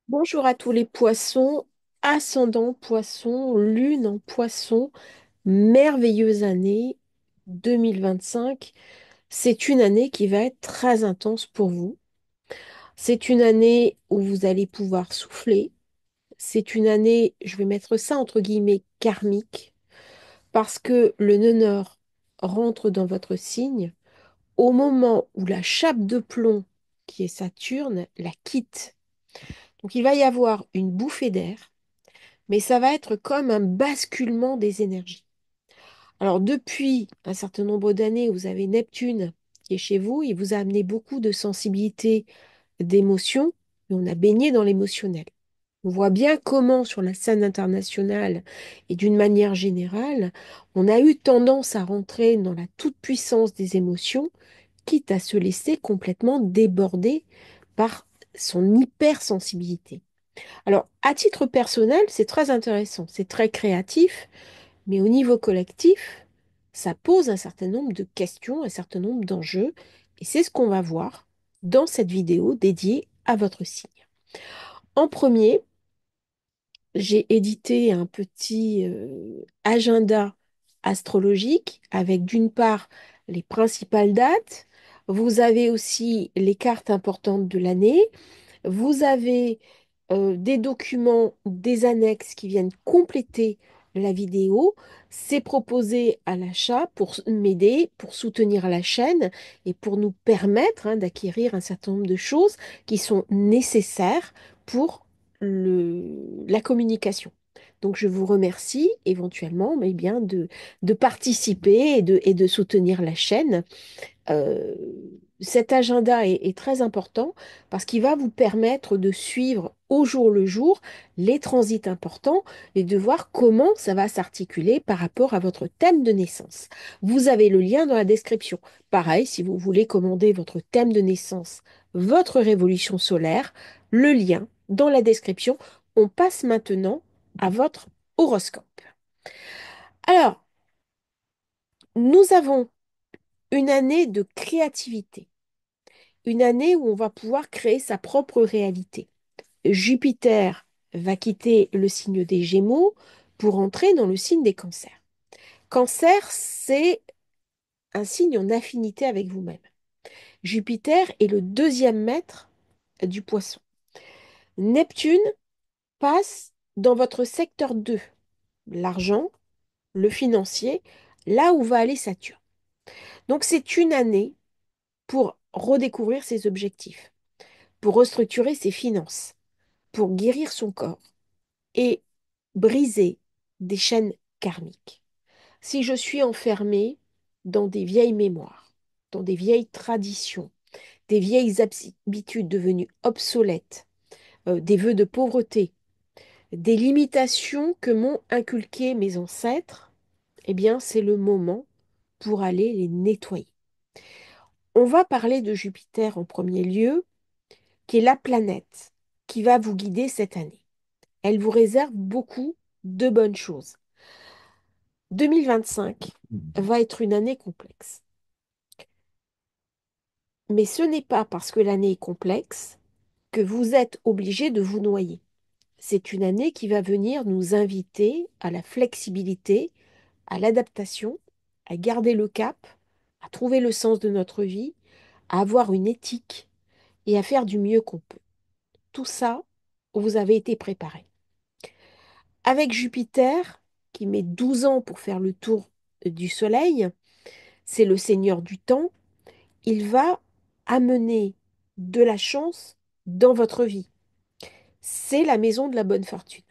Bonjour à tous les poissons, ascendant poisson, lune en poisson, merveilleuse année 2025. C'est une année qui va être très intense pour vous. C'est une année où vous allez pouvoir souffler. C'est une année, je vais mettre ça entre guillemets, karmique, parce que le nœud nord rentre dans votre signe au moment où la chape de plomb, qui est Saturne, la quitte. Donc il va y avoir une bouffée d'air, mais ça va être comme un basculement des énergies. Alors, depuis un certain nombre d'années, vous avez Neptune qui est chez vous, il vous a amené beaucoup de sensibilité, d'émotion, et on a baigné dans l'émotionnel. On voit bien comment, sur la scène internationale et d'une manière générale, on a eu tendance à rentrer dans la toute-puissance des émotions, quitte à se laisser complètement déborder par son hypersensibilité. Alors, à titre personnel, c'est très intéressant, c'est très créatif, mais au niveau collectif, ça pose un certain nombre de questions, un certain nombre d'enjeux, et c'est ce qu'on va voir dans cette vidéo dédiée à votre signe. En premier, j'ai édité un petit agenda astrologique avec d'une part les principales dates, vous avez aussi les cartes importantes de l'année, vous avez des documents, des annexes qui viennent compléter la vidéo. C'est proposé à l'achat pour m'aider, pour soutenir la chaîne et pour nous permettre d'acquérir un certain nombre de choses qui sont nécessaires pour la communication. Donc, je vous remercie éventuellement mais bien, de participer et de soutenir la chaîne. euh, Cet agenda est très important parce qu'il va vous permettre de suivre au jour le jour les transits importants et de voir comment ça va s'articuler par rapport à votre thème de naissance. Vous avez le lien dans la description. Pareil, si vous voulez commander votre thème de naissance, votre révolution solaire, le lien dans la description. On passe maintenant à votre horoscope. Alors, nous avons une année de créativité, une année où on va pouvoir créer sa propre réalité. Jupiter va quitter le signe des Gémeaux pour entrer dans le signe des Cancers. Cancer, c'est un signe en affinité avec vous-même. Jupiter est le deuxième maître du Poisson. Neptune passe dans votre secteur 2, l'argent, le financier, là où va aller Saturne. Donc c'est une année pour redécouvrir ses objectifs, pour restructurer ses finances, pour guérir son corps et briser des chaînes karmiques. Si je suis enfermée dans des vieilles mémoires, dans des vieilles traditions, des vieilles habitudes devenues obsolètes, des vœux de pauvreté, des limitations que m'ont inculquées mes ancêtres, eh bien, c'est le moment pour aller les nettoyer. On va parler de Jupiter en premier lieu, qui est la planète qui va vous guider cette année. Elle vous réserve beaucoup de bonnes choses. 2025 va être une année complexe. Mais ce n'est pas parce que l'année est complexe que vous êtes obligé de vous noyer. C'est une année qui va venir nous inviter à la flexibilité, à l'adaptation, à garder le cap, à trouver le sens de notre vie, à avoir une éthique et à faire du mieux qu'on peut. Tout ça, vous avez été préparé. Avec Jupiter, qui met 12 ans pour faire le tour du Soleil, c'est le seigneur du temps, il va amener de la chance dans votre vie. C'est la maison de la bonne fortune.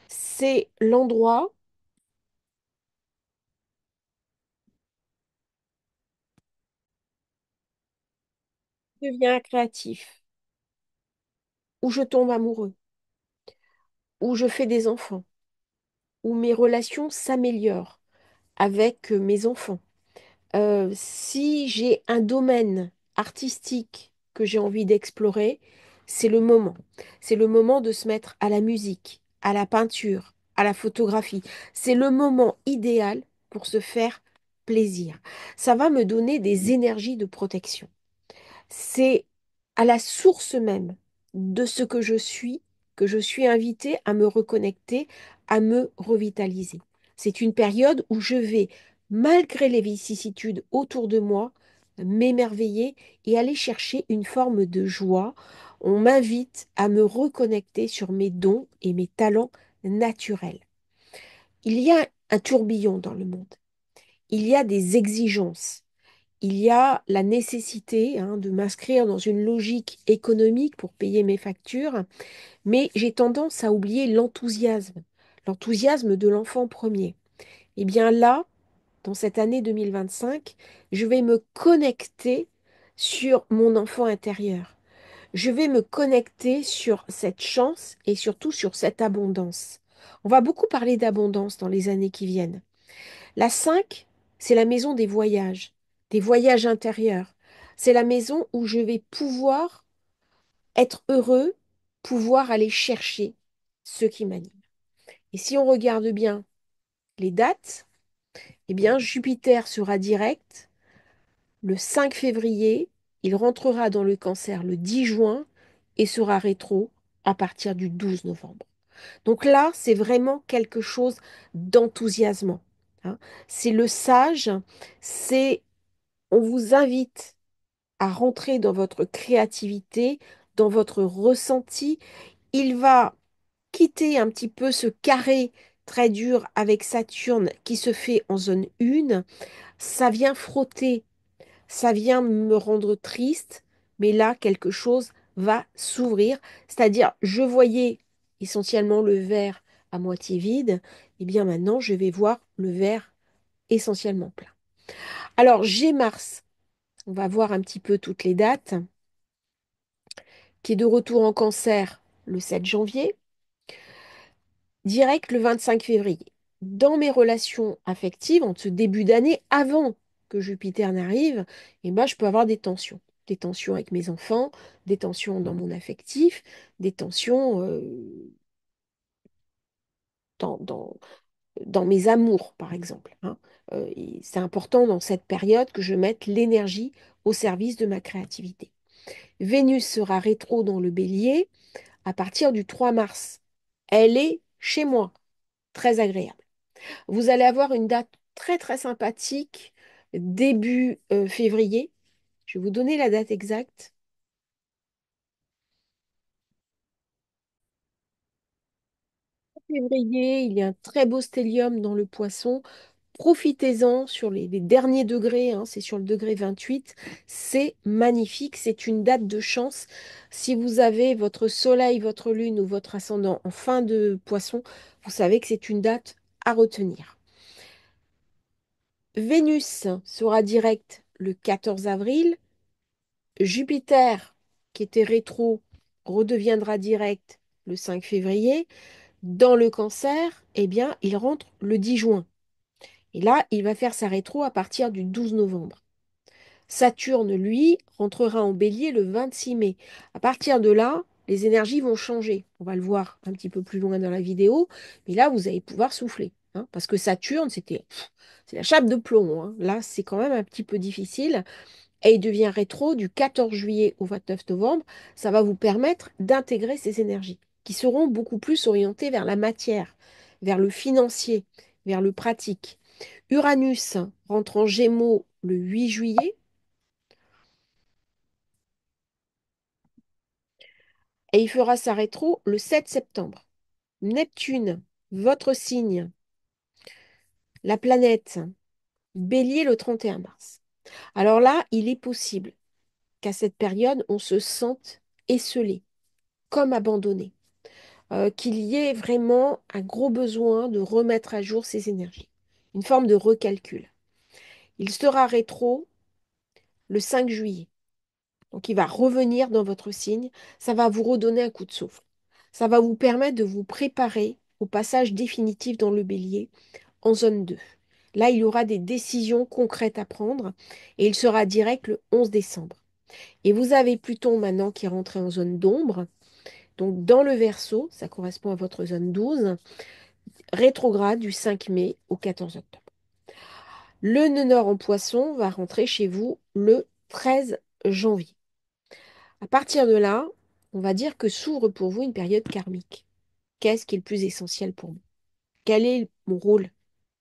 C'est l'endroit où je deviens créatif, où je tombe amoureux, où je fais des enfants, où mes relations s'améliorent avec mes enfants. Si j'ai un domaine artistique que j'ai envie d'explorer, c'est le moment. C'est le moment de se mettre à la musique, à la peinture, à la photographie. C'est le moment idéal pour se faire plaisir. Ça va me donner des énergies de protection. C'est à la source même de ce que je suis. que je suis invitée à me reconnecter, à me revitaliser. C'est une période où je vais, malgré les vicissitudes autour de moi, m'émerveiller et aller chercher une forme de joie. On m'invite à me reconnecter sur mes dons et mes talents naturels. Il y a un tourbillon dans le monde. Il y a des exigences. Il y a la nécessité de m'inscrire dans une logique économique pour payer mes factures, mais j'ai tendance à oublier l'enthousiasme, l'enthousiasme de l'enfant premier. Eh bien là, dans cette année 2025, je vais me connecter sur mon enfant intérieur. Je vais me connecter sur cette chance et surtout sur cette abondance. On va beaucoup parler d'abondance dans les années qui viennent. La 5, c'est la maison des voyages intérieurs. C'est la maison où je vais pouvoir être heureux, pouvoir aller chercher ce qui m'anime. Et si on regarde bien les dates, eh bien Jupiter sera direct le 5 février, il rentrera dans le Cancer le 10 juin et sera rétro à partir du 12 novembre. Donc là, c'est vraiment quelque chose d'enthousiasmant, hein. C'est le sage, c'est on vous invite à rentrer dans votre créativité, dans votre ressenti. Il va quitter un petit peu ce carré très dur avec Saturne qui se fait en zone 1. Ça vient frotter, ça vient me rendre triste, mais là, quelque chose va s'ouvrir. C'est-à-dire, je voyais essentiellement le verre à moitié vide, et bien maintenant, je vais voir le verre essentiellement plein. Alors, j'ai Mars. On va voir un petit peu toutes les dates, qui est de retour en Cancer le 7 janvier, direct le 25 février. Dans mes relations affectives, en ce début d'année, avant que Jupiter n'arrive, eh ben, je peux avoir des tensions. Des tensions avec mes enfants, des tensions dans mon affectif, des tensions dans, dans, dans mes amours, par exemple, hein. Et c'est important dans cette période que je mette l'énergie au service de ma créativité. Vénus sera rétro dans le bélier à partir du 3 mars. Elle est chez moi, très agréable. Vous allez avoir une date très très sympathique début février. Je vais vous donner la date exacte. Février, il y a un très beau stellium dans le Poisson. Profitez-en sur les derniers degrés, hein, c'est sur le degré 28. C'est magnifique, c'est une date de chance. Si vous avez votre soleil, votre lune ou votre ascendant en fin de Poisson, vous savez que c'est une date à retenir. Vénus sera direct le 14 avril. Jupiter, qui était rétro, redeviendra direct le 5 février. Dans le Cancer, eh bien, il rentre le 10 juin. Et là, il va faire sa rétro à partir du 12 novembre. Saturne, lui, rentrera en Bélier le 26 mai. À partir de là, les énergies vont changer. On va le voir un petit peu plus loin dans la vidéo. Mais là, vous allez pouvoir souffler, hein, parce que Saturne, c'est la chape de plomb, hein. Là, c'est quand même un petit peu difficile. Et il devient rétro du 14 juillet au 29 novembre. Ça va vous permettre d'intégrer ces énergies qui seront beaucoup plus orientées vers la matière, vers le financier, vers le pratique. Uranus rentre en Gémeaux le 8 juillet et il fera sa rétro le 7 septembre. Neptune, votre signe, la planète, Bélier le 31 mars. Alors là, il est possible qu'à cette période, on se sente esselé, comme abandonné, qu'il y ait vraiment un gros besoin de remettre à jour ses énergies, une forme de recalcul. Il sera rétro le 5 juillet. Donc, il va revenir dans votre signe. Ça va vous redonner un coup de souffle. Ça va vous permettre de vous préparer au passage définitif dans le bélier en zone 2. Là, il y aura des décisions concrètes à prendre et il sera direct le 11 décembre. Et vous avez Pluton maintenant qui est rentré en zone d'ombre. Donc, dans le Verseau, ça correspond à votre zone 12, rétrograde du 5 mai au 14 octobre. Le nœud nord en Poisson va rentrer chez vous le 13 janvier. À partir de là, on va dire que s'ouvre pour vous une période karmique. Qu'est-ce qui est le plus essentiel pour moi? Quel est mon rôle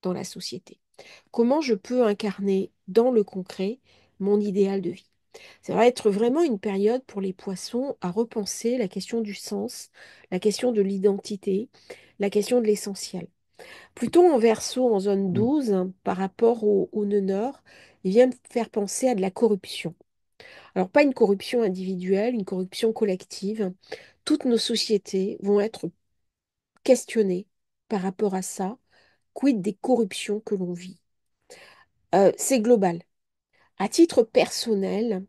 dans la société? Comment je peux incarner dans le concret mon idéal de vie? Ça va être vraiment une période pour les poissons à repenser la question du sens, la question de l'identité, la question de l'essentiel. Plutôt en verso, en zone 12, hein, par rapport au nœud nord, il vient me faire penser à de la corruption. Alors, pas une corruption individuelle, une corruption collective. Toutes nos sociétés vont être questionnées par rapport à ça. Quid des corruptions que l'on vit? C'est global. À titre personnel,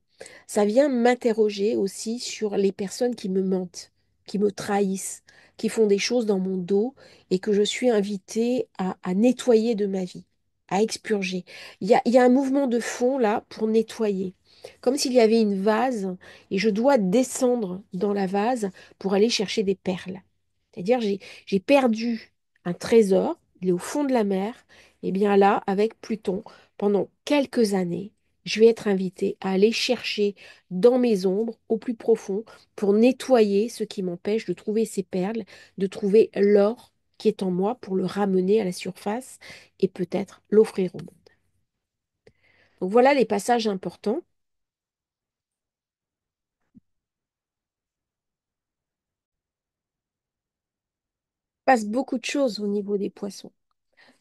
ça vient m'interroger aussi sur les personnes qui me mentent, qui me trahissent, qui font des choses dans mon dos et que je suis invitée à nettoyer de ma vie, à expurger. Il y a un mouvement de fond là pour nettoyer, comme s'il y avait une vase et je dois descendre dans la vase pour aller chercher des perles. C'est-à-dire, j'ai perdu un trésor, il est au fond de la mer, et bien là, avec Pluton, pendant quelques années, je vais être invitée à aller chercher dans mes ombres, au plus profond, pour nettoyer ce qui m'empêche de trouver ces perles, de trouver l'or qui est en moi pour le ramener à la surface et peut-être l'offrir au monde. Donc voilà les passages importants. Il passe beaucoup de choses au niveau des poissons.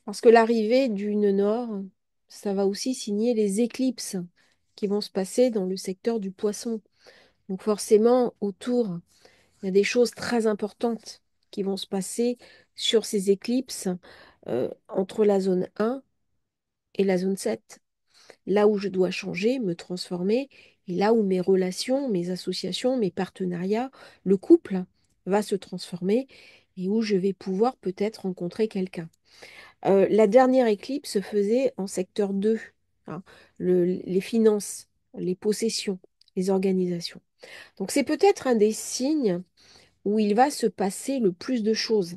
Parce que l'arrivée du nœud nord, ça va aussi signer les éclipses qui vont se passer dans le secteur du poisson. Donc forcément, autour, il y a des choses très importantes qui vont se passer sur ces éclipses entre la zone 1 et la zone 7. Là où je dois changer, me transformer, et là où mes relations, mes associations, mes partenariats, le couple va se transformer et où je vais pouvoir peut-être rencontrer quelqu'un. La dernière éclipse se faisait en secteur 2, hein, les finances, les possessions, les organisations. Donc c'est peut-être un des signes où il va se passer le plus de choses.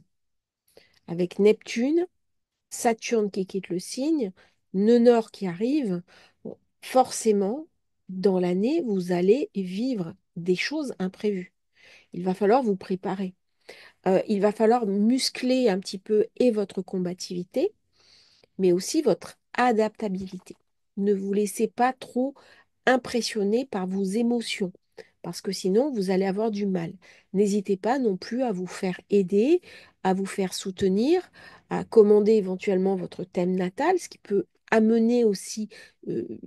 Avec Neptune, Saturne qui quitte le signe, nœud nord qui arrive, bon, forcément, dans l'année, vous allez vivre des choses imprévues. Il va falloir vous préparer. Il va falloir muscler un petit peu et votre combativité, mais aussi votre adaptabilité. Ne vous laissez pas trop impressionner par vos émotions, parce que sinon, vous allez avoir du mal. N'hésitez pas non plus à vous faire aider, à vous faire soutenir, à commander éventuellement votre thème natal, ce qui peut amener aussi euh,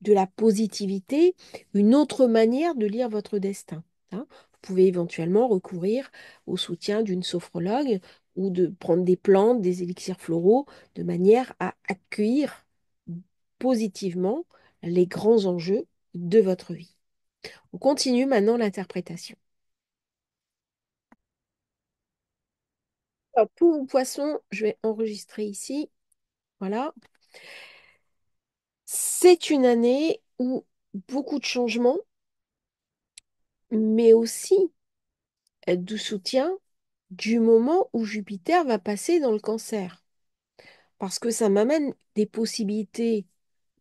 de la positivité, une autre manière de lire votre destin, hein. Vous pouvez éventuellement recourir au soutien d'une sophrologue ou de prendre des plantes, des élixirs floraux, de manière à accueillir positivement les grands enjeux de votre vie. On continue maintenant l'interprétation. Alors, pour vos poissons, je vais enregistrer ici. Voilà. C'est une année où beaucoup de changements, mais aussi de soutien du moment où Jupiter va passer dans le cancer. Parce que ça m'amène des possibilités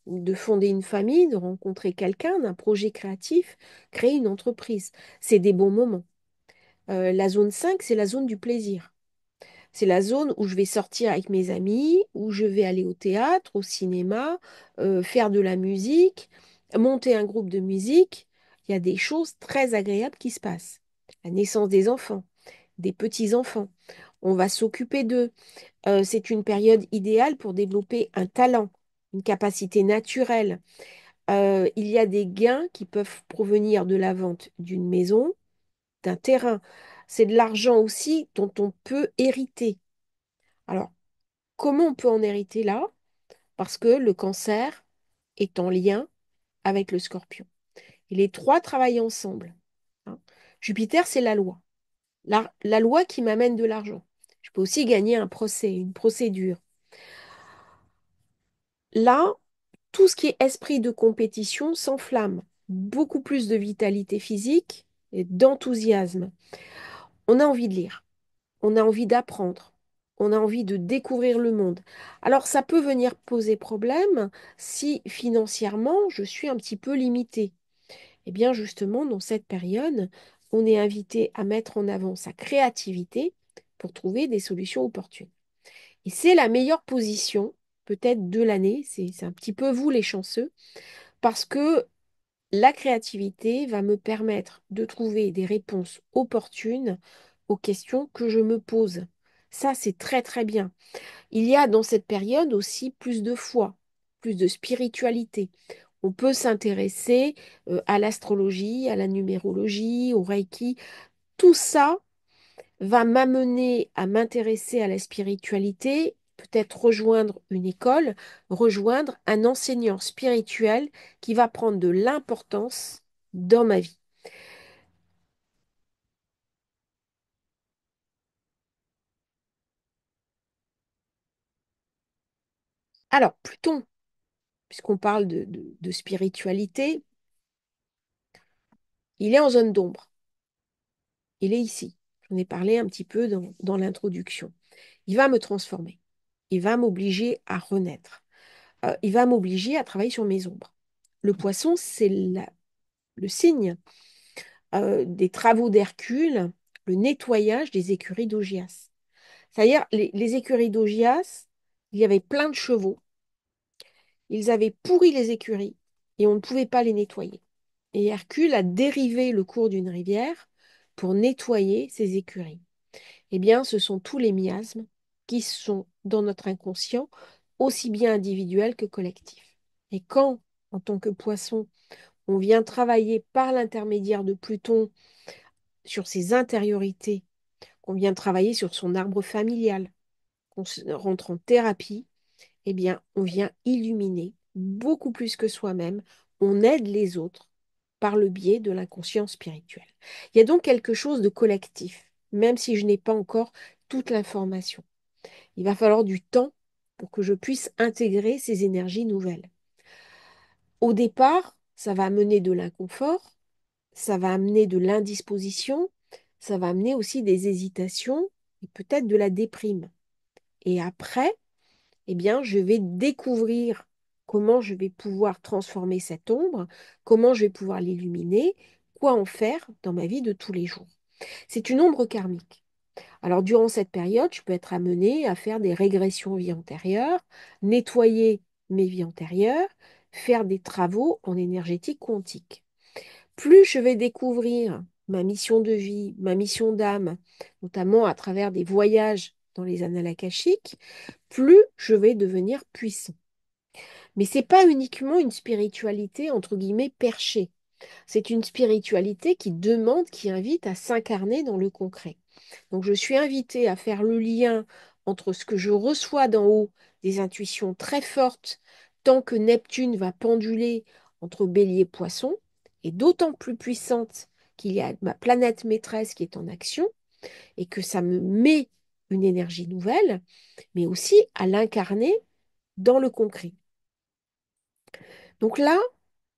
de fonder une famille, de rencontrer quelqu'un, d'un projet créatif, créer une entreprise. C'est des bons moments. La zone 5, c'est la zone du plaisir. C'est la zone où je vais sortir avec mes amis, où je vais aller au théâtre, au cinéma, faire de la musique, monter un groupe de musique. Il y a des choses très agréables qui se passent. La naissance des enfants, des petits-enfants. On va s'occuper d'eux. C'est une période idéale pour développer un talent, une capacité naturelle. Il y a des gains qui peuvent provenir de la vente d'une maison, d'un terrain. C'est de l'argent aussi dont on peut hériter. Alors, comment on peut en hériter là? Parce que le cancer est en lien avec le scorpion. Et les trois travaillent ensemble, hein. Jupiter, c'est la loi. La loi qui m'amène de l'argent. Je peux aussi gagner un procès, une procédure. Là, tout ce qui est esprit de compétition s'enflamme. Beaucoup plus de vitalité physique et d'enthousiasme. On a envie de lire, on a envie d'apprendre, on a envie de découvrir le monde. Alors ça peut venir poser problème si financièrement je suis un petit peu limitée. Eh bien justement, dans cette période, on est invité à mettre en avant sa créativité pour trouver des solutions opportunes. Et c'est la meilleure position, peut-être de l'année, c'est un petit peu vous les chanceux, parce que la créativité va me permettre de trouver des réponses opportunes aux questions que je me pose. Ça, c'est très très bien. Il y a dans cette période aussi plus de foi, plus de spiritualité. On peut s'intéresser à l'astrologie, à la numérologie, au Reiki. Tout ça va m'amener à m'intéresser à la spiritualité, peut-être rejoindre une école, rejoindre un enseignant spirituel qui va prendre de l'importance dans ma vie. Alors, Pluton, puisqu'on parle de spiritualité, il est en zone d'ombre. Il est ici. J'en ai parlé un petit peu dans l'introduction. Il va me transformer. Il va m'obliger à renaître. Il va m'obliger à travailler sur mes ombres. Le poisson, c'est le signe des travaux d'Hercule, le nettoyage des écuries d'Augias. C'est-à-dire, les écuries d'Augias, il y avait plein de chevaux. Ils avaient pourri les écuries et on ne pouvait pas les nettoyer. Et Hercule a dérivé le cours d'une rivière pour nettoyer ces écuries. Eh bien, ce sont tous les miasmes qui sont dans notre inconscient, aussi bien individuel que collectif. Et quand, en tant que poisson, on vient travailler par l'intermédiaire de Pluton sur ses intériorités, qu'on vient travailler sur son arbre familial, rentre en thérapie, eh bien, on vient illuminer beaucoup plus que soi-même, on aide les autres par le biais de l'inconscient spirituel. Il y a donc quelque chose de collectif, même si je n'ai pas encore toute l'information. Il va falloir du temps pour que je puisse intégrer ces énergies nouvelles. Au départ, ça va amener de l'inconfort, ça va amener de l'indisposition, ça va amener aussi des hésitations et peut-être de la déprime. Et après, eh bien, je vais découvrir comment je vais pouvoir transformer cette ombre, comment je vais pouvoir l'illuminer, quoi en faire dans ma vie de tous les jours. C'est une ombre karmique. Alors, durant cette période, je peux être amenée à faire des régressions vie antérieure, nettoyer mes vies antérieures, faire des travaux en énergétique quantique. Plus je vais découvrir ma mission de vie, ma mission d'âme, notamment à travers des voyages dans les annales akashiques, plus je vais devenir puissant. Mais c'est pas uniquement une spiritualité entre guillemets perchée. C'est une spiritualité qui demande, qui invite à s'incarner dans le concret. Donc je suis invitée à faire le lien entre ce que je reçois d'en haut, des intuitions très fortes, tant que Neptune va penduler entre Bélier et Poisson, et d'autant plus puissante qu'il y a ma planète maîtresse qui est en action, et que ça me met une énergie nouvelle, mais aussi à l'incarner dans le concret. Donc là,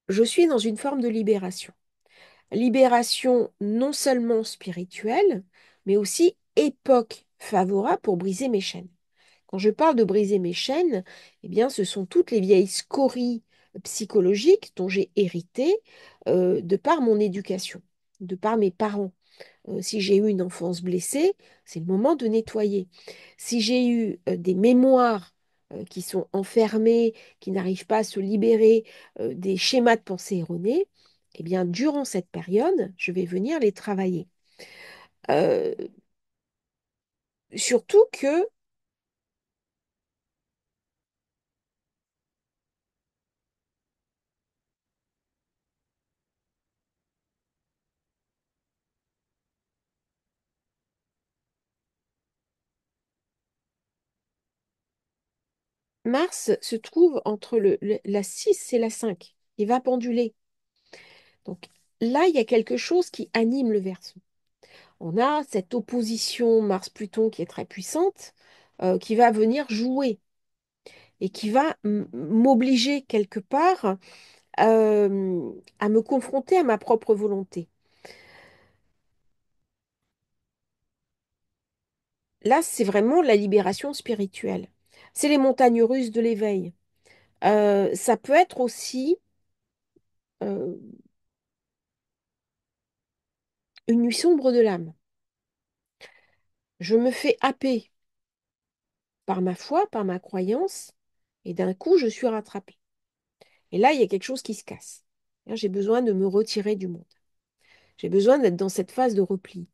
je suis dans une forme de libération. Libération non seulement spirituelle, mais aussi époque favorable pour briser mes chaînes. Quand je parle de briser mes chaînes, eh bien, ce sont toutes les vieilles scories psychologiques dont j'ai hérité de par mon éducation, de par mes parents. Si j'ai eu une enfance blessée, c'est le moment de nettoyer. Si j'ai eu des mémoires qui sont enfermées, qui n'arrivent pas à se libérer des schémas de pensée erronés, eh bien, durant cette période, je vais venir les travailler. Euh, Surtout que Mars se trouve entre la 6 et la 5. Il va penduler. Donc là, il y a quelque chose qui anime le Verseau. On a cette opposition Mars-Pluton qui est très puissante, qui va venir jouer et qui va m'obliger quelque part à me confronter à ma propre volonté. Là, c'est vraiment la libération spirituelle. C'est les montagnes russes de l'éveil. Ça peut être aussi, euh, une nuit sombre de l'âme. Je me fais happer par ma foi, par ma croyance, et d'un coup, je suis rattrapée. Et là, il y a quelque chose qui se casse. Là, j'ai besoin de me retirer du monde. J'ai besoin d'être dans cette phase de repli.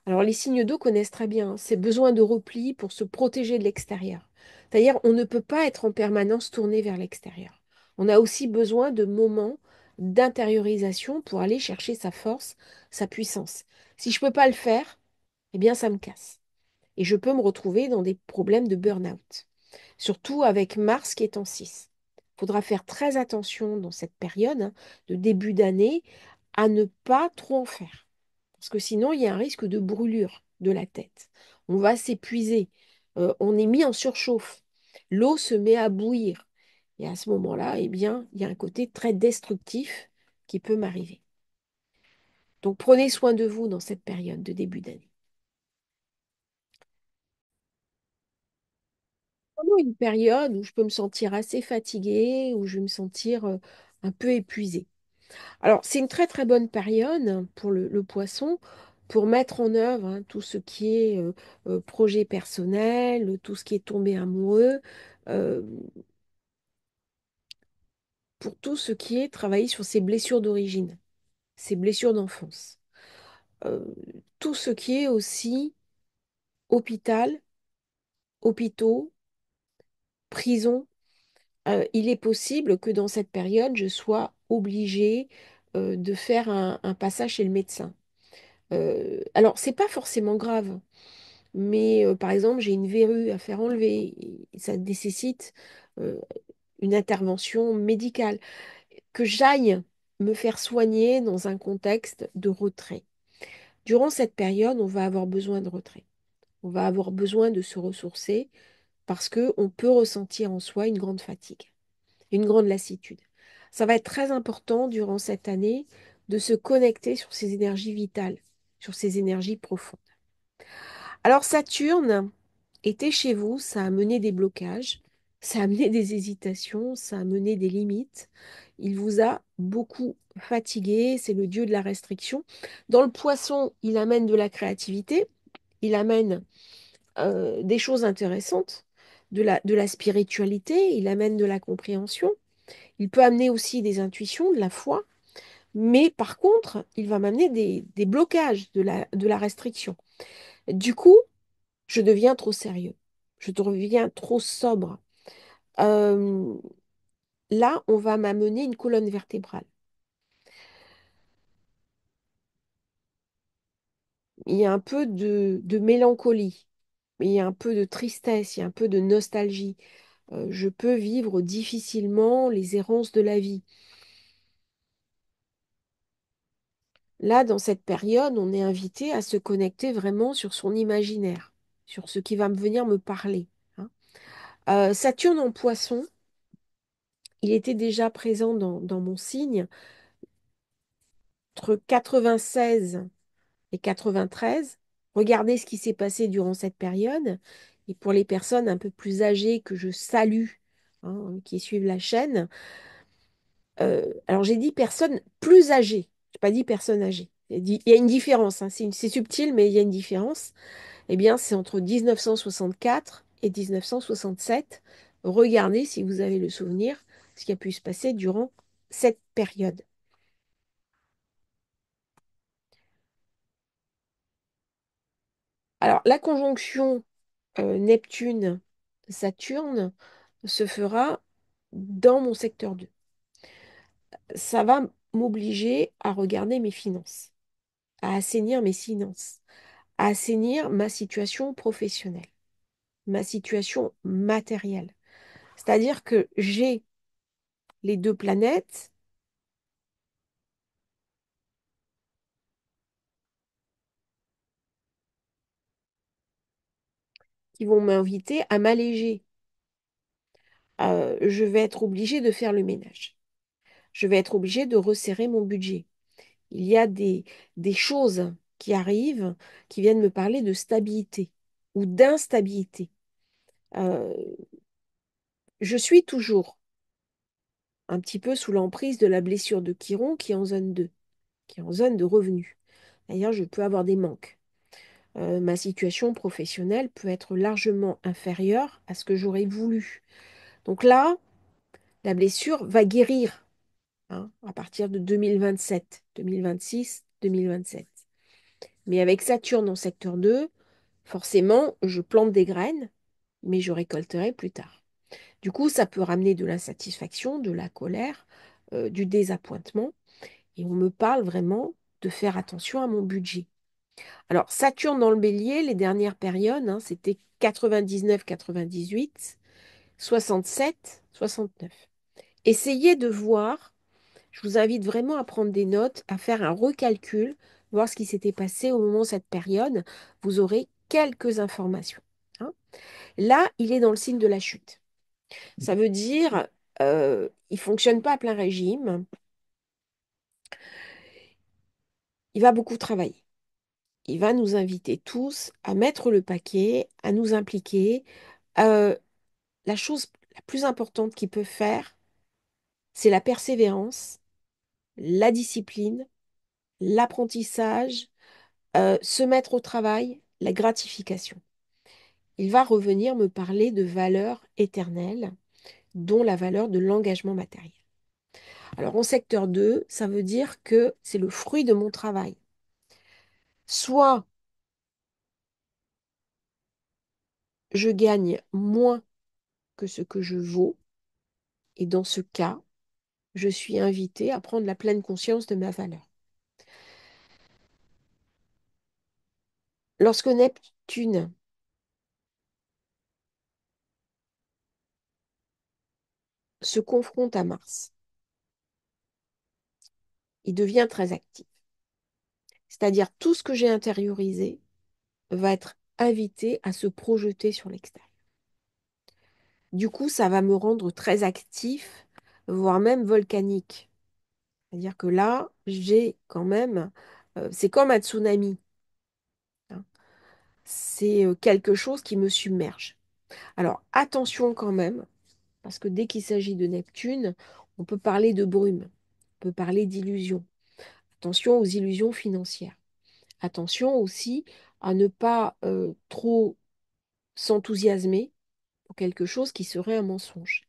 Alors, les signes d'eau connaissent très bien ces besoins de repli pour se protéger de l'extérieur. C'est-à-dire, on ne peut pas être en permanence tourné vers l'extérieur. On a aussi besoin de moments d'intériorisation pour aller chercher sa force, sa puissance. Si je ne peux pas le faire, eh bien, ça me casse. Et je peux me retrouver dans des problèmes de burn-out. Surtout avec Mars qui est en 6. Il faudra faire très attention dans cette période de début d'année à ne pas trop en faire. Parce que sinon, il y a un risque de brûlure de la tête. On va s'épuiser. On est mis en surchauffe. L'eau se met à bouillir. Et à ce moment-là, eh bien, il y a un côté très destructif qui peut m'arriver. Donc prenez soin de vous dans cette période de début d'année. Vraiment une période où je peux me sentir assez fatiguée, où je vais me sentir un peu épuisée. Alors, c'est une très très bonne période pour le poisson pour mettre en œuvre tout ce qui est projet personnel, tout ce qui est tombé amoureux, euh, pour tout ce qui est travailler sur ses blessures d'origine, ses blessures d'enfance. Euh, Tout ce qui est aussi hôpital, hôpitaux, prison. Il est possible que dans cette période, je sois obligée de faire un passage chez le médecin. Alors, c'est pas forcément grave, mais par exemple, j'ai une verrue à faire enlever. Et ça nécessite euh, une intervention médicale. Que j'aille me faire soigner dans un contexte de retrait. Durant cette période, on va avoir besoin de retrait. On va avoir besoin de se ressourcer parce qu'on peut ressentir en soi une grande fatigue, une grande lassitude. Ça va être très important durant cette année de se connecter sur ces énergies vitales, sur ces énergies profondes. Alors Saturne était chez vous, ça a mené des blocages, ça a amené des hésitations, ça a mené des limites. Il vous a beaucoup fatigué, c'est le dieu de la restriction. Dans le poisson, il amène de la créativité, il amène des choses intéressantes, de la spiritualité, il amène de la compréhension. Il peut amener aussi des intuitions, de la foi, mais par contre, il va m'amener des blocages, de la restriction. Du coup, je deviens trop sérieux, je deviens trop sobre. Euh, Là, on va m'amener une colonne vertébrale. Il y a un peu de mélancolie, il y a un peu de tristesse, il y a un peu de nostalgie. Je peux vivre difficilement les errances de la vie. Là, dans cette période, on est invité à se connecter vraiment sur son imaginaire, sur ce qui va venir me parler, hein. Saturne en poisson, il était déjà présent dans mon signe entre 96 et 93. Regardez ce qui s'est passé durant cette période. Et pour les personnes un peu plus âgées que je salue, hein, qui suivent la chaîne, alors j'ai dit personnes plus âgées, je n'ai pas dit personnes âgées. Il y a une différence, hein, c'est subtil, mais il y a une différence. Eh bien, c'est entre 1964 et 1967. Regardez si vous avez le souvenir ce qui a pu se passer durant cette période. Alors, la conjonction Neptune-Saturne se fera dans mon secteur 2. Ça va m'obliger à regarder mes finances, à assainir mes finances, à assainir ma situation professionnelle, ma situation matérielle. C'est-à-dire que j'ai les deux planètes qui vont m'inviter à m'alléger. Je vais être obligée de faire le ménage. Je vais être obligée de resserrer mon budget. Il y a des choses qui arrivent qui viennent me parler de stabilité ou d'instabilité. Euh, je suis toujours un petit peu sous l'emprise de la blessure de Chiron qui est en zone 2, qui est en zone de revenu. D'ailleurs, je peux avoir des manques. Ma situation professionnelle peut être largement inférieure à ce que j'aurais voulu. Donc là, la blessure va guérir, hein, à partir de 2027, 2026, 2027. Mais avec Saturne en secteur 2, forcément, je plante des graines, mais je récolterai plus tard. Du coup, ça peut ramener de l'insatisfaction, de la colère, du désappointement. Et on me parle vraiment de faire attention à mon budget. Alors, Saturne dans le bélier, les dernières périodes, hein, c'était 99-98, 67-69. Essayez de voir, je vous invite vraiment à prendre des notes, à faire un recalcul, voir ce qui s'était passé au moment de cette période. Vous aurez quelques informations, hein. Là, il est dans le signe de la chute. Ça veut dire, il ne fonctionne pas à plein régime, il va beaucoup travailler. Il va nous inviter tous à mettre le paquet, à nous impliquer. Euh, la chose la plus importante qu'il peut faire, c'est la persévérance, la discipline, l'apprentissage, se mettre au travail, la gratification. Il va revenir me parler de valeurs éternelles, dont la valeur de l'engagement matériel. Alors en secteur 2, ça veut dire que c'est le fruit de mon travail. Soit je gagne moins que ce que je vaux, et dans ce cas, je suis invitée à prendre la pleine conscience de ma valeur. Lorsque Neptune se confronte à Mars, il devient très actif. C'est-à-dire tout ce que j'ai intériorisé va être invité à se projeter sur l'extérieur. Du coup, ça va me rendre très actif, voire même volcanique. C'est-à-dire que là, j'ai quand même, c'est comme un tsunami, hein. C'est quelque chose qui me submerge. Alors attention quand même, parce que dès qu'il s'agit de Neptune, on peut parler de brume, on peut parler d'illusion. Attention aux illusions financières. Attention aussi à ne pas trop s'enthousiasmer pour quelque chose qui serait un mensonge.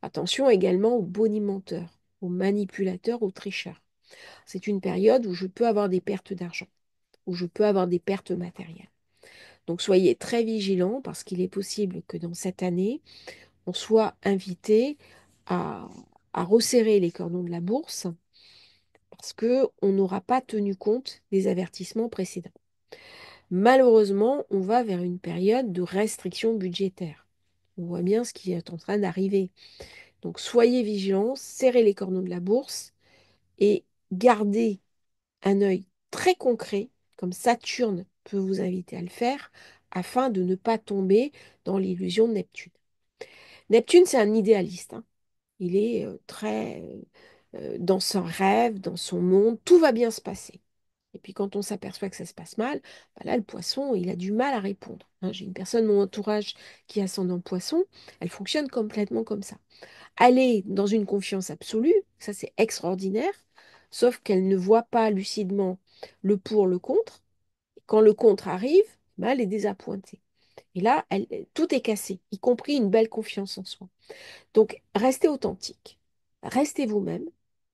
Attention également aux bonimenteurs, aux manipulateurs, aux tricheurs. C'est une période où je peux avoir des pertes d'argent, où je peux avoir des pertes matérielles. Donc soyez très vigilants parce qu'il est possible que dans cette année, on soit invité à, à resserrer les cordons de la bourse parce qu'on n'aura pas tenu compte des avertissements précédents. Malheureusement, on va vers une période de restriction budgétaire. On voit bien ce qui est en train d'arriver. Donc soyez vigilants, serrez les cordons de la bourse et gardez un œil très concret, comme Saturne peut vous inviter à le faire, afin de ne pas tomber dans l'illusion de Neptune. Neptune, c'est un idéaliste, hein. Il est très dans son rêve, dans son monde, tout va bien se passer. Et puis quand on s'aperçoit que ça se passe mal, bah là, le poisson, il a du mal à répondre, hein. J'ai une personne de mon entourage qui a son nom poisson, elle fonctionne complètement comme ça. Aller dans une confiance absolue, ça c'est extraordinaire, sauf qu'elle ne voit pas lucidement le pour, le contre. Quand le contre arrive, bah, elle est désappointée. Et là, tout est cassé, y compris une belle confiance en soi. Donc, restez authentique, restez vous-même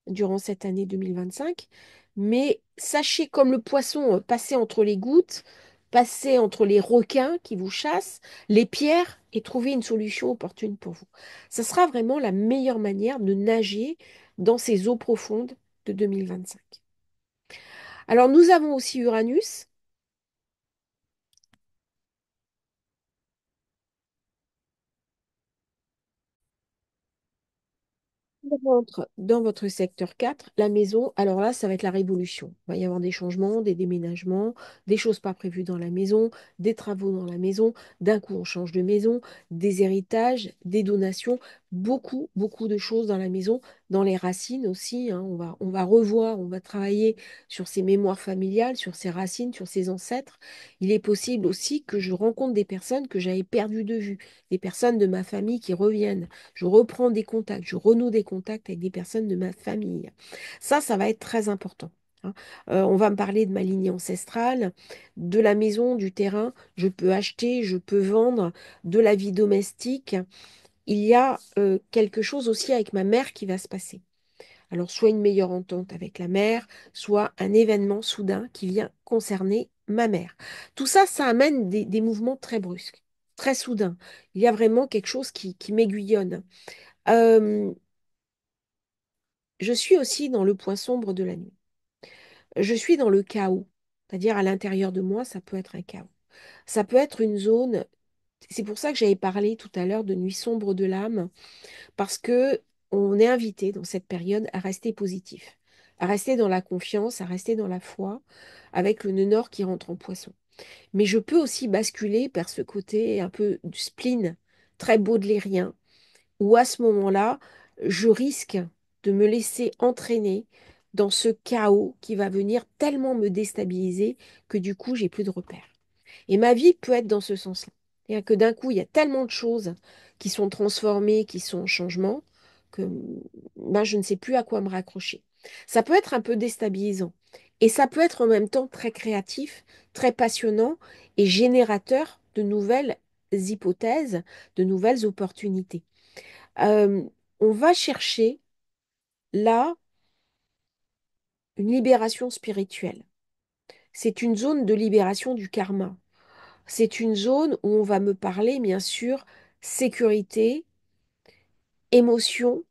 durant cette année 2025, mais sachez comme le poisson, passer entre les gouttes, passer entre les requins qui vous chassent, les pierres, et trouver une solution opportune pour vous. Ça sera vraiment la meilleure manière de nager dans ces eaux profondes de 2025. Alors, nous avons aussi Uranus. On rentre dans votre secteur 4, la maison. Alors là, ça va être la révolution. Il va y avoir des changements, des déménagements, des choses pas prévues dans la maison, des travaux dans la maison. D'un coup, on change de maison, des héritages, des donations, beaucoup, beaucoup de choses dans la maison, dans les racines aussi, hein. On va revoir, on va travailler sur ses mémoires familiales, sur ses racines, sur ses ancêtres. Il est possible aussi que je rencontre des personnes que j'avais perdues de vue, des personnes de ma famille qui reviennent. Je reprends des contacts, je renoue des contacts avec des personnes de ma famille. Ça va être très important. hein. On va me parler de ma lignée ancestrale, de la maison, du terrain. Je peux acheter, je peux vendre, de la vie domestique. Il y a quelque chose aussi avec ma mère qui va se passer. Alors, soit une meilleure entente avec la mère, soit un événement soudain qui vient concerner ma mère. Tout ça, ça amène des mouvements très brusques, très soudains. Il y a vraiment quelque chose qui m'aiguillonne. Euh, je suis aussi dans le point sombre de la nuit. Je suis dans le chaos, c'est-à-dire à l'intérieur de moi, ça peut être un chaos. Ça peut être une zone, c'est pour ça que j'avais parlé tout à l'heure de nuit sombre de l'âme, parce que on est invité dans cette période à rester positif, à rester dans la confiance, à rester dans la foi, avec le nœud nord qui rentre en poisson. Mais je peux aussi basculer vers ce côté un peu du spleen, très baudelairien, où à ce moment-là, je risque de me laisser entraîner dans ce chaos qui va venir tellement me déstabiliser que du coup, j'ai plus de repères. Et ma vie peut être dans ce sens-là. C'est-à-dire que d'un coup, il y a tellement de choses qui sont transformées, qui sont en changement, que ben, je ne sais plus à quoi me raccrocher. Ça peut être un peu déstabilisant. Et ça peut être en même temps très créatif, très passionnant et générateur de nouvelles hypothèses, de nouvelles opportunités. Euh, on va chercher là une libération spirituelle. C'est une zone de libération du karma. C'est une zone où on va me parler, bien sûr, sécurité, émotion.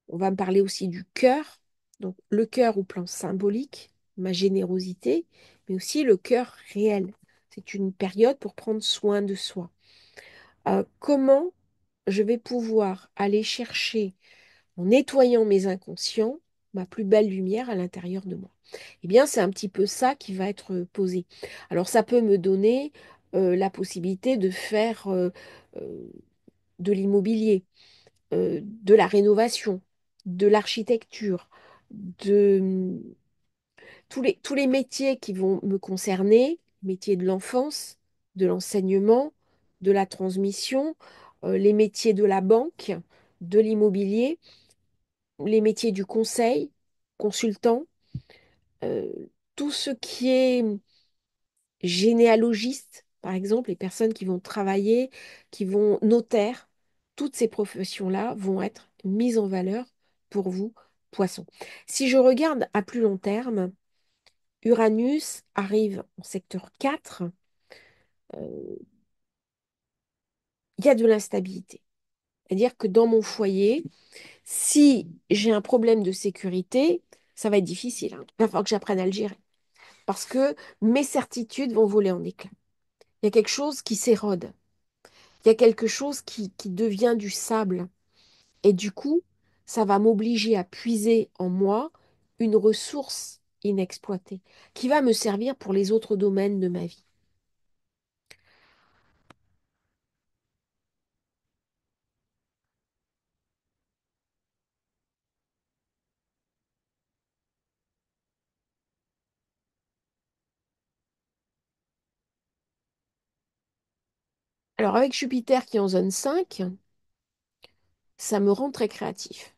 On va me parler aussi du cœur. Donc le cœur au plan symbolique, ma générosité, mais aussi le cœur réel. C'est une période pour prendre soin de soi. Comment je vais pouvoir aller chercher en nettoyant mes inconscients, ma plus belle lumière à l'intérieur de moi. Eh bien, c'est un petit peu ça qui va être posé. Alors, ça peut me donner la possibilité de faire euh, de l'immobilier, de la rénovation, de l'architecture, de tous les métiers qui vont me concerner, métiers de l'enfance, de l'enseignement, de la transmission, les métiers de la banque, de l'immobilier, les métiers du conseil, consultant, euh, tout ce qui est généalogiste, par exemple, les personnes qui vont travailler, qui vont notaire, toutes ces professions-là vont être mises en valeur pour vous, poissons. Si je regarde à plus long terme, Uranus arrive en secteur 4, euh, il y a de l'instabilité. C'est-à-dire que dans mon foyer, si j'ai un problème de sécurité, ça va être difficile, hein. Il va falloir que j'apprenne à le gérer. Parce que mes certitudes vont voler en éclats. Il y a quelque chose qui s'érode, il y a quelque chose qui devient du sable. Et du coup, ça va m'obliger à puiser en moi une ressource inexploitée qui va me servir pour les autres domaines de ma vie. Alors avec Jupiter qui est en zone 5, ça me rend très créatif.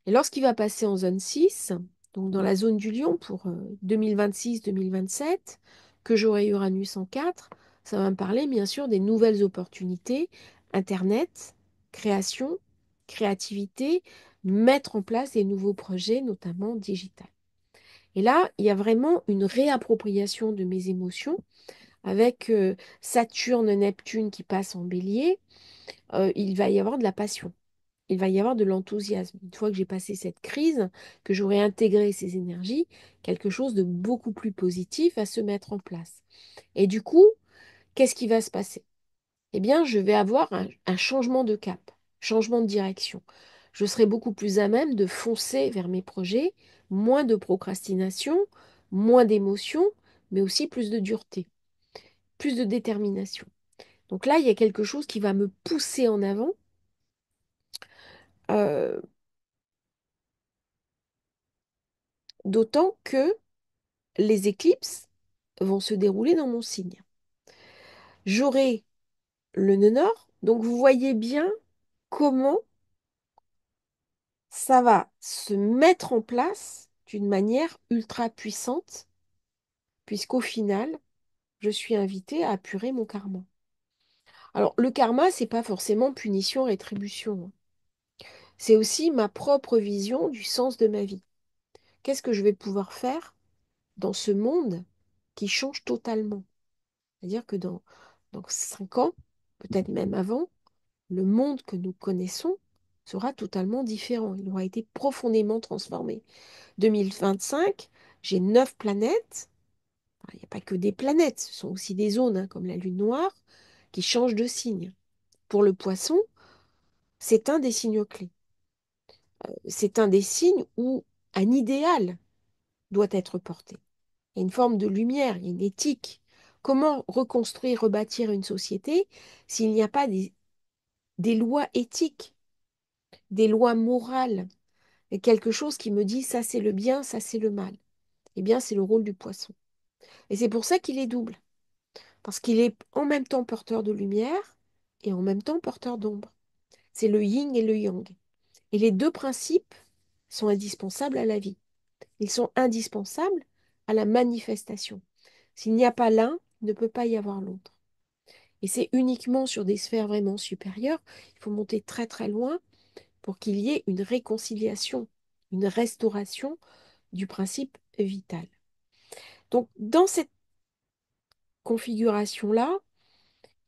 Et lorsqu'il va passer en zone 6, donc dans la zone du Lion pour 2026-2027, que j'aurai Uranus en 4, ça va me parler bien sûr des nouvelles opportunités, Internet, création, créativité, mettre en place des nouveaux projets, notamment digital. Et là, il y a vraiment une réappropriation de mes émotions avec Saturne, Neptune qui passe en bélier. Il va y avoir de la passion, il va y avoir de l'enthousiasme. Une fois que j'ai passé cette crise, que j'aurai intégré ces énergies, quelque chose de beaucoup plus positif va se mettre en place. Et du coup, qu'est-ce qui va se passer? Eh bien, je vais avoir un changement de cap, changement de direction. Je serai beaucoup plus à même de foncer vers mes projets, moins de procrastination, moins d'émotion, mais aussi plus de dureté, plus de détermination. Donc là, il y a quelque chose qui va me pousser en avant. euh, D'autant que les éclipses vont se dérouler dans mon signe. J'aurai le nœud nord, donc vous voyez bien comment ça va se mettre en place d'une manière ultra puissante, puisqu'au final, je suis invitée à apurer mon karma. Alors, le karma, c'est pas forcément punition, rétribution. C'est aussi ma propre vision du sens de ma vie. Qu'est-ce que je vais pouvoir faire dans ce monde qui change totalement? C'est-à-dire que dans 5 ans, peut-être même avant, le monde que nous connaissons sera totalement différent. Il aura été profondément transformé. 2025, j'ai 9 planètes. Enfin, il n'y a pas que des planètes, ce sont aussi des zones, hein, comme la Lune noire, qui changent de signe. Pour le poisson, c'est un des signaux clés. C'est un des signes où un idéal doit être porté. Il y a une forme de lumière, il y a une éthique. Comment reconstruire, rebâtir une société s'il n'y a pas des lois éthiques, des lois morales, et quelque chose qui me dit ça c'est le bien, ça c'est le mal? Eh bien, c'est le rôle du poisson. Et c'est pour ça qu'il est double, parce qu'il est en même temps porteur de lumière et en même temps porteur d'ombre. C'est le yin et le yang. Et les deux principes sont indispensables à la vie. Ils sont indispensables à la manifestation. S'il n'y a pas l'un, il ne peut pas y avoir l'autre. Et c'est uniquement sur des sphères vraiment supérieures, il faut monter très très loin pour qu'il y ait une réconciliation, une restauration du principe vital. Donc, dans cette configuration-là,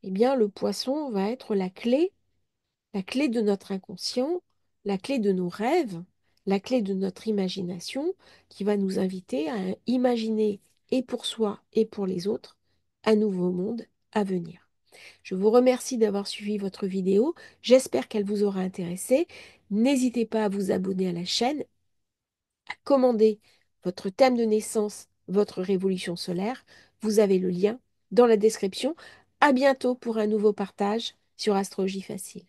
eh bien, le poisson va être la clé de notre inconscient, la clé de nos rêves, la clé de notre imagination, qui va nous inviter à imaginer, et pour soi et pour les autres, un nouveau monde à venir. Je vous remercie d'avoir suivi votre vidéo. J'espère qu'elle vous aura intéressé. N'hésitez pas à vous abonner à la chaîne, à commander votre thème de naissance, votre révolution solaire. Vous avez le lien dans la description. À bientôt pour un nouveau partage sur Astrologie Facile.